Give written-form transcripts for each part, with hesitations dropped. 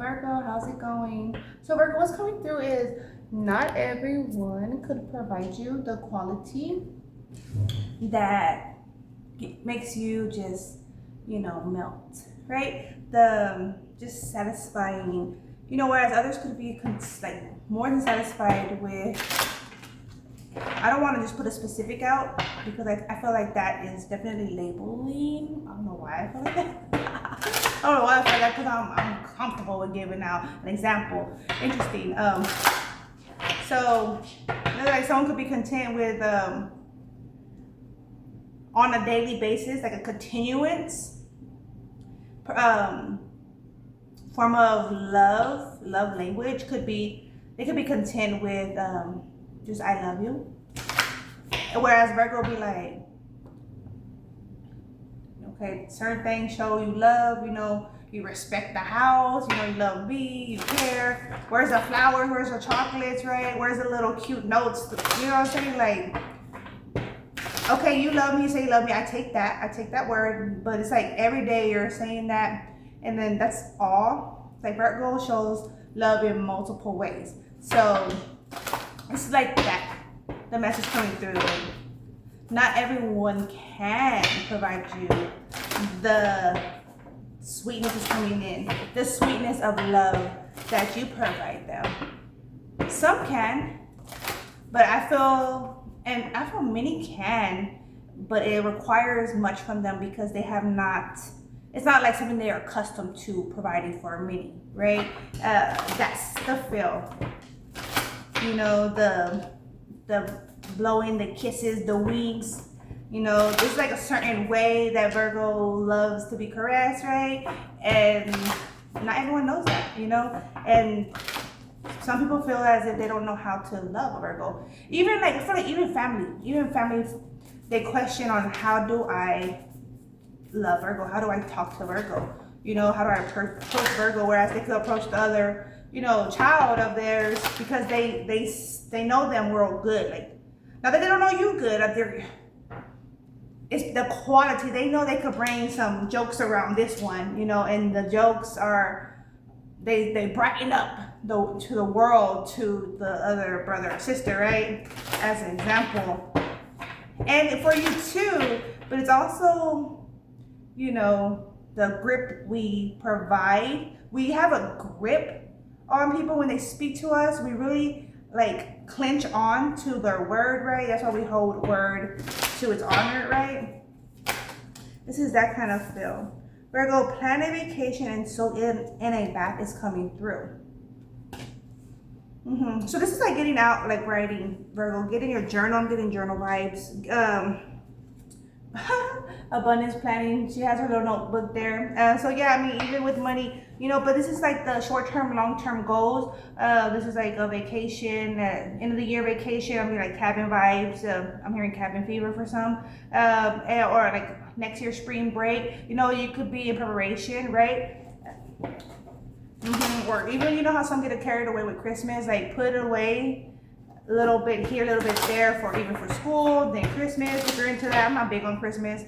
Virgo, how's it going? So Virgo, what's coming through is not everyone could provide you the quality that makes you just, melt, right? The just satisfying, whereas others could be like more than satisfied with. I don't want to just put a specific out because I feel like that is definitely labeling. I don't know why I feel like that. I don't know why I feel like that because I'm comfortable with giving out an example. Interesting. So like someone could be content with on a daily basis, like a continuance form of love language could be, they could be content with just I love you. Whereas Virgo be like, okay, certain things show you love, you respect the house, you love me, you care. Where's the flowers, where's the chocolates, right? Where's the little cute notes, you know what I'm saying? Like, okay, you love me, you say you love me, I take that word, but it's like every day you're saying that, and then that's all. Like Virgo shows love in multiple ways. So it's like that. The message coming through. Not everyone can provide you the sweetness is coming in, the sweetness of love that you provide them. Some can, but I feel many can, but it requires much from them because they have not. It's not like something they are accustomed to providing for many, right? That's the feel. The blowing, the kisses, the winks, there's like a certain way that Virgo loves to be caressed, right? And not everyone knows that, and some people feel as if they don't know how to love a Virgo. Even like, I feel like even families, they question on how do I love Virgo? How do I talk to Virgo? How do I approach Virgo? Whereas they could approach the other, child of theirs because they know them real good. Like, not that they don't know you good, it's the quality. They know they could bring some jokes around this one, and the jokes are, they brighten up to the world, to the other brother or sister, right? As an example. And for you too, but it's also, the grip we provide. We have a grip on people when they speak to us. We really like clinch on to their word, right? That's why we hold word to its honor, right? This is that kind of feel. Virgo, plan a vacation and soak in a bath is coming through. So this is like getting out, like writing, Virgo, getting your journal. I'm getting journal vibes. Abundance planning. She has her little notebook there. So yeah, I mean, even with money, but this is like the short-term, long-term goals. This is like a vacation, end of the year vacation. I'm hearing like cabin vibes. I'm hearing cabin fever for some, or like next year spring break. You could be in preparation, right? Or even how some get carried away with Christmas, like put it away. A little bit here, a little bit there for even for school, then Christmas, if you're into that. I'm not big on Christmas.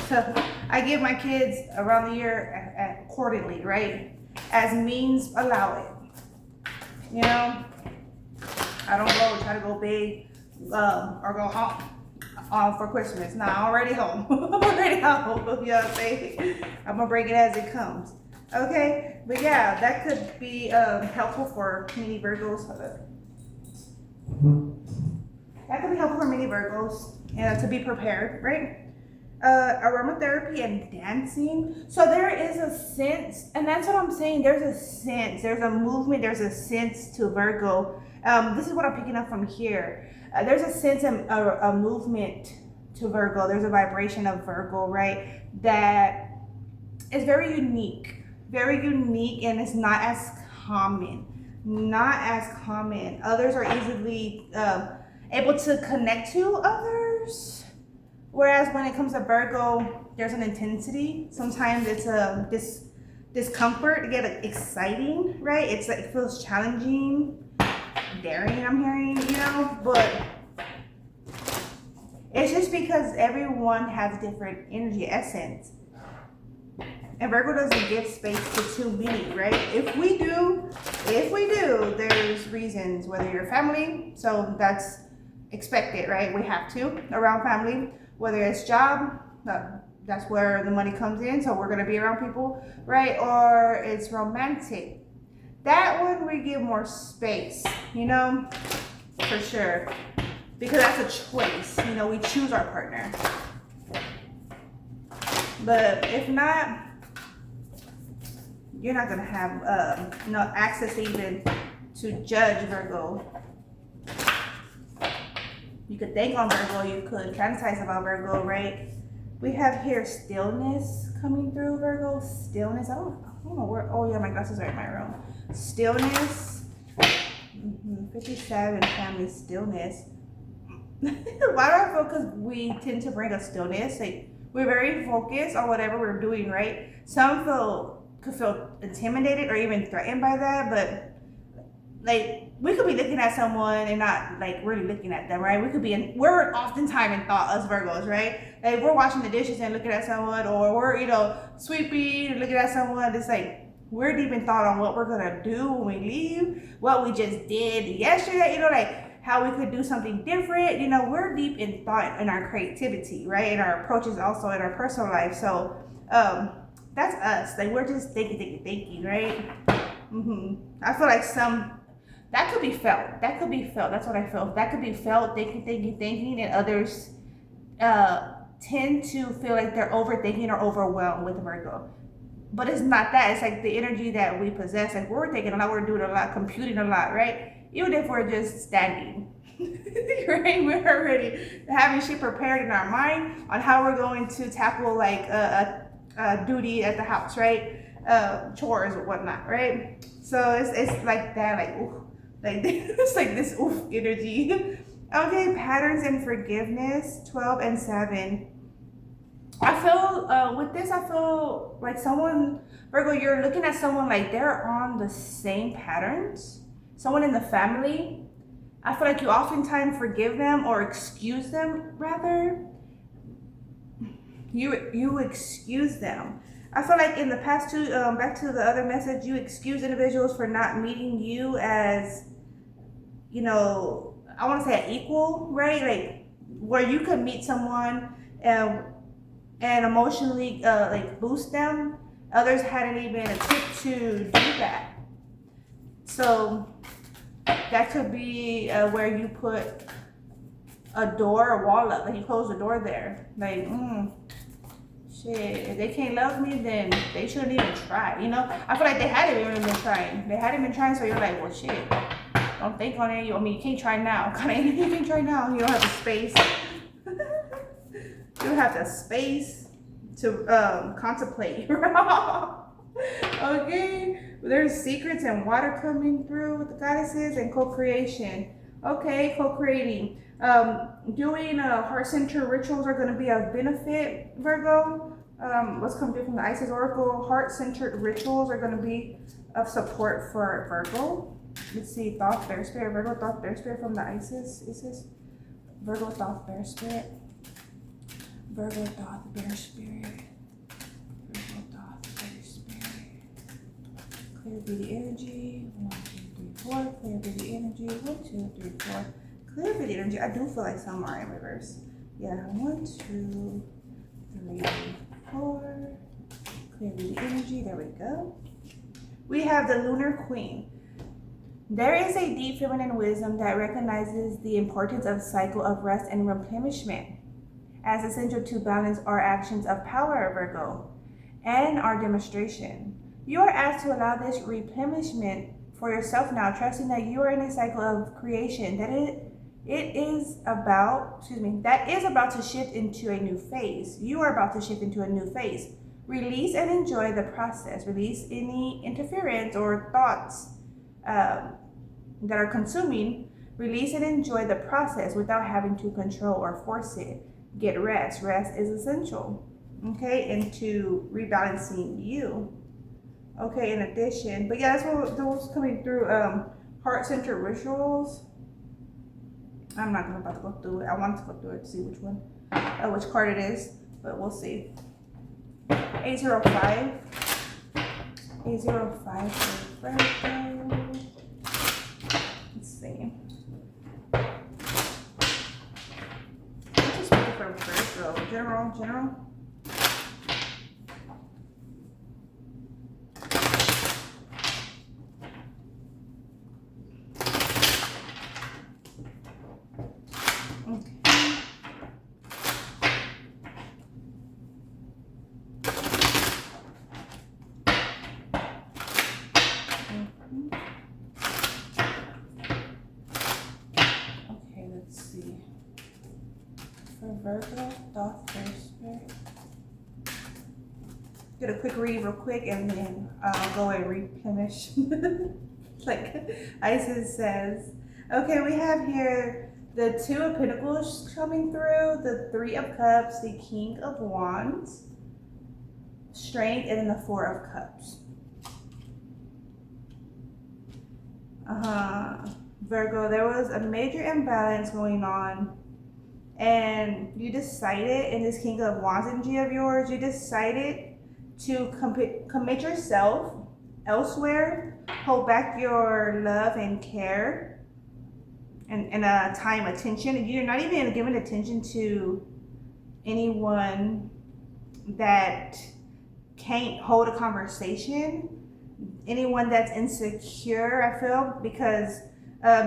So I give my kids around the year accordingly, right? As means allow it. I don't try to go big or go home for Christmas. Nah, I'm already home. I'm already home. You know what I'm saying? I'm gonna break it as it comes. Okay? But yeah, that could be helpful for many Virgos. That could be helpful for many Virgos to be prepared, right? Aromatherapy and dancing. So there is a sense, and that's what I'm saying. There's a sense, there's a movement, there's a sense to Virgo. This is what I'm picking up from here. There's a sense and a movement to Virgo. There's a vibration of Virgo, right? That is very unique, and it's not as common. Others are easily able to connect to others, whereas when it comes to Virgo, there's an intensity. Sometimes it's a discomfort to get exciting, right? It's like it feels challenging, daring. I'm hearing, but it's just because everyone has different energy essence. And Virgo doesn't give space to too many, right? If we do, there's reasons, whether you're family, so that's expected, right? We have to around family, whether it's job, that's where the money comes in, so we're gonna be around people, right? Or it's romantic. That one we give more space, you know, for sure. Because that's a choice, you know, we choose our partner. But if not, you're not gonna have no access even to judge Virgo. You could think on Virgo, you could fantasize about Virgo, right? We have here stillness coming through, Virgo. Stillness. I don't know where. Oh yeah, my glasses are in my room. Stillness. 57 family stillness. Why do I feel? Because we tend to bring a stillness. Like we're very focused on whatever we're doing, right? Some could feel intimidated or even threatened by that, but like we could be looking at someone and not like really looking at them, right? We're oftentimes in thought, us Virgos, right? Like we're washing the dishes and looking at someone, or we're, you know, sweeping and looking at someone. It's like we're deep in thought on what we're gonna do when we leave, what we just did yesterday, you know, like how we could do something different. You know, we're deep in thought in our creativity, right? And our approaches also in our personal life. So that's us. Like we're just thinking, right? I feel like that could be felt. That could be felt. That's what I feel. That could be felt, thinking, and others tend to feel like they're overthinking or overwhelmed with Virgo. But it's not that. It's like the energy that we possess. Like we're thinking a lot, we're doing a lot, computing a lot, right? Even if we're just standing, right? We're already having shit prepared in our mind on how we're going to tackle like a duty at the house, right? Chores or whatnot, right? So it's like that, like oof, like it's like this oof energy. Okay, patterns and forgiveness, 12 and 7. I feel with this, I feel like someone, Virgo, you're looking at someone like they're on the same patterns. Someone in the family. I feel like you oftentimes forgive them or excuse them, rather. You excuse them. I feel like in the past two, back to the other message, you excuse individuals for not meeting you as, you know, I want to say an equal, right? Like where you could meet someone and emotionally like boost them. Others hadn't even attempted to do that. So that could be where you put a door, a wall up, like you close the door there. Like, shit, if they can't love me, then they shouldn't even try, you know? I feel like they hadn't even been trying. They hadn't been trying, so you're like, well, shit, don't think on it. You can't try now. You can't try now. You don't have the space. You don't have the space to contemplate. Okay, there's secrets and water coming through with the goddesses and co-creation. Okay, co-creating. Doing heart-centered rituals are going to be of benefit, Virgo. What's coming through from the Isis Oracle, heart-centered rituals are going to be of support for Virgo. Let's see, Thoth, Bear Spirit, Virgo, Thoth, Bear Spirit from the Isis. Virgo, Thoth, Bear Spirit. Virgo, Thoth, Bear Spirit. Virgo, Thoth, Bear Spirit. Clear beauty energy. 1, 2, 3, 4. Clear beauty energy. 1, 2, 3, 4. Clear beauty energy. I do feel like some are in reverse. Yeah, 1, 2, 3, 4. Clear beauty energy. There we go. We have the Lunar Queen. There is a deep feminine wisdom that recognizes the importance of cycle of rest and replenishment as essential to balance our actions of power, Virgo, and our demonstration. You are asked to allow this replenishment for yourself now, trusting that you are in a cycle of creation that is about to shift into a new phase. You are about to shift into a new phase. Release and enjoy the process. Release any interference or thoughts that are consuming. Release and enjoy the process without having to control or force it. Get rest. Rest is essential, okay, into rebalancing you. Okay, in addition, but yeah, that's what those coming through. Heart-centered rituals. I'm not about to go through it. I want to go through it to see which one, which card it is, but we'll see. 805. 805 for Virgo. Let's see. I'm just looking for Virgo. General. Virgo, thoughts, spirit. Get a quick read real quick and then I'll go and replenish. Like Isis says. Okay, we have here the Two of Pentacles coming through, the Three of Cups, the King of Wands, Strength, and then the Four of Cups. Virgo, there was a major imbalance going on. And you decided in this King of Wands energy of yours, you decided to commit yourself elsewhere, hold back your love and care and time, attention. You're not even giving attention to anyone that can't hold a conversation, anyone that's insecure, I feel, because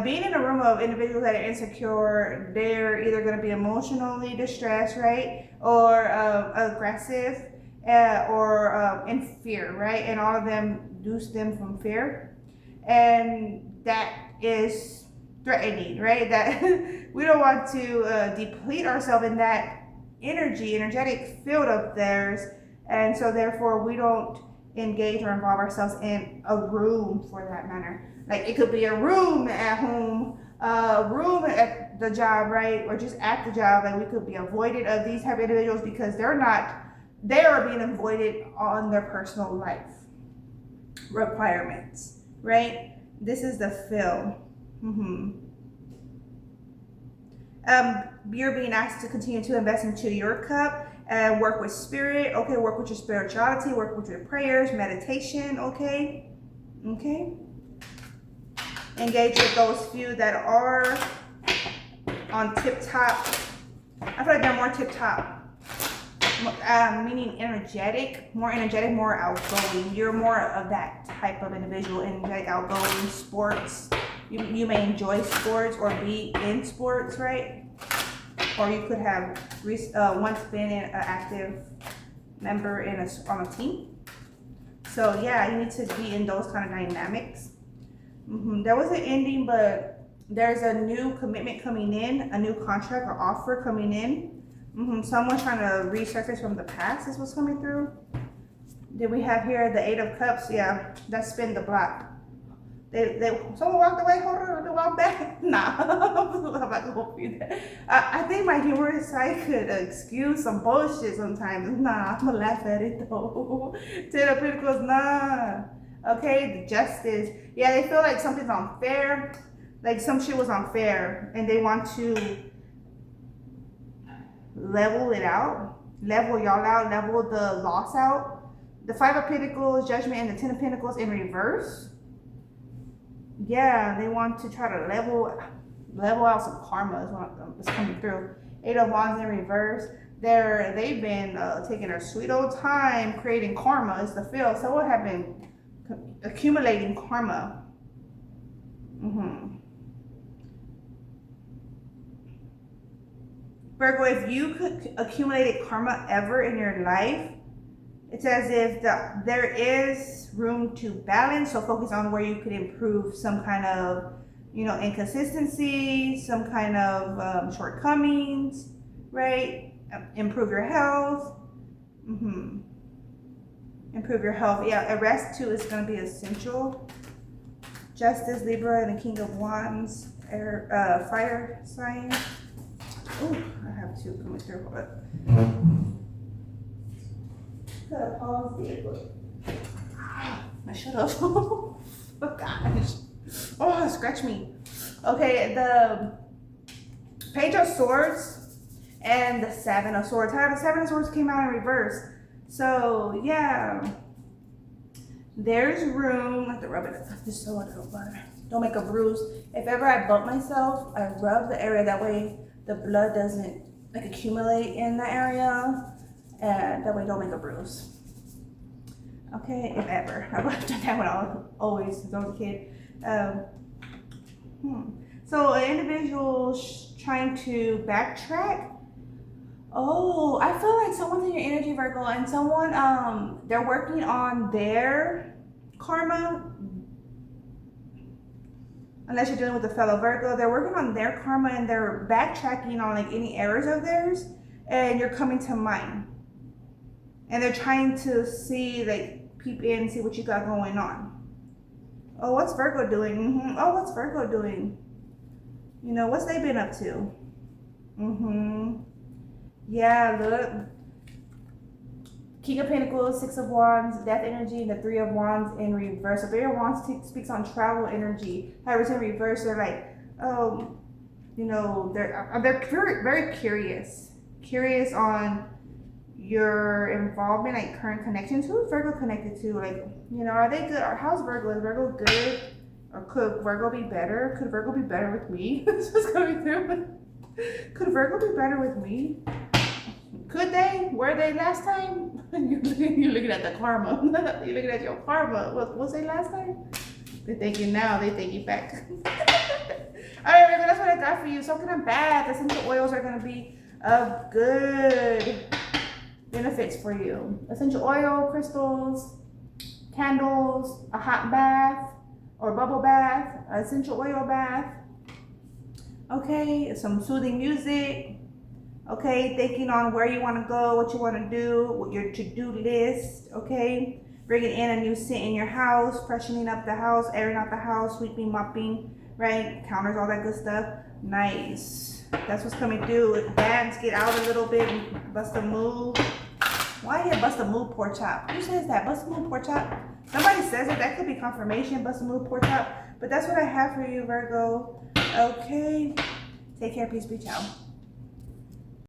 being in a room of individuals that are insecure, they're either going to be emotionally distressed, right, or aggressive, or in fear, right, and all of them do stem from fear, and that is threatening, right, that we don't want to deplete ourselves in that energetic field of theirs, and so therefore we don't engage or involve ourselves in a room for that matter. Like it could be a room at home, a room at the job, right? Or just at the job. Like we could be avoided of these type of individuals because they are being avoided on their personal life requirements, right? This is the fill. You're being asked to continue to invest into your cup and work with spirit, okay? Work with your spirituality, work with your prayers, meditation, okay? Okay? Engage with those few that are on tip top. I feel like they're more tip top, meaning more energetic, more outgoing. You're more of that type of individual, energetic, outgoing, sports. You may enjoy sports or be in sports, right? Or you could have once been an active member on a team. So yeah, you need to be in those kind of dynamics. There was an ending, but there's a new commitment coming in, a new contract or offer coming in. Someone trying to resurface from the past is what's coming through. Then we have here the Eight of Cups. Yeah, that's spin the block. Someone walked away. Hold on, they walked back. Nah, I'm not gonna hold you there. I think my humorous side could excuse some bullshit sometimes. Nah, I'm gonna laugh at it though. Ten of Pentacles, nah. Okay, the Justice. Yeah, they feel like something's unfair. Like some shit was unfair and they want to level it out. Level y'all out, level the loss out. The Five of Pentacles, Judgment, and the Ten of Pentacles in reverse. Yeah, they want to try to level out some karma is what's coming through. Eight of Wands in reverse. They've been taking their sweet old time creating karma is the feel. So what have been accumulating karma. Virgo, if you could accumulated karma ever in your life, it's as if there is room to balance. So focus on where you could improve some kind of, inconsistency, some kind of shortcomings, right? Improve your health. Improve your health. Yeah, a rest too is going to be essential. Justice, Libra, and the King of Wands, fire sign. Oh, I have two coming through. Gotta pause there. I should have. Oh gosh. Oh, scratch me. Okay, the Page of Swords and the Seven of Swords. How the Seven of Swords came out in reverse. So yeah, there's room. I have to rub it just so I don't make a bruise. If ever I bump myself, I rub the area, that way the blood doesn't like accumulate in the area, and that way don't make a bruise. Okay, if ever. I would have done that when I was always since I was a kid. So an individual trying to backtrack. Oh, I feel like someone's in your energy, Virgo, and someone they're working on their karma. Unless you're dealing with a fellow Virgo, they're working on their karma and they're backtracking on like any errors of theirs, and you're coming to mind. And they're trying to see, like, peep in and see what you got going on. Oh, what's Virgo doing? Oh, what's Virgo doing? You know, what's they been up to? Yeah, look. King of Pentacles, Six of Wands, Death energy, and the Three of Wands in reverse. So Three of Wands speaks on travel energy. However, it's in reverse, they're like, oh, you know, they're very curious. Curious on your involvement, like current connections. Who is Virgo connected to? Like, you know, are they good? Or how's Virgo? Is Virgo good? Or could Virgo be better? Could Virgo be better with me? This was coming through. Could Virgo be better with me? Could they? Were they last time? You're looking at the karma. You're looking at your karma. What was they last time? They're thinking now. They thinking back. All right, Virgo, that's what I got for you. Soaking in bath. Essential oils are going to be of good benefits for you. Essential oil, crystals, candles, a hot bath or bubble bath, essential oil bath. Okay, some soothing music. Okay, thinking on where you want to go, what you want to do, what your to-do list. Okay, bringing in a new scent in your house, freshening up the house, airing out the house, sweeping, mopping, right? Counters, all that good stuff. Nice. That's what's coming through. Dance, get out a little bit, and bust a move. Why you bust a move, pork chop? Who says that? Bust a move, pork chop? Somebody says it. That could be confirmation. Bust a move, pork chop. But that's what I have for you, Virgo. Okay. Take care. Peace. Be ciao.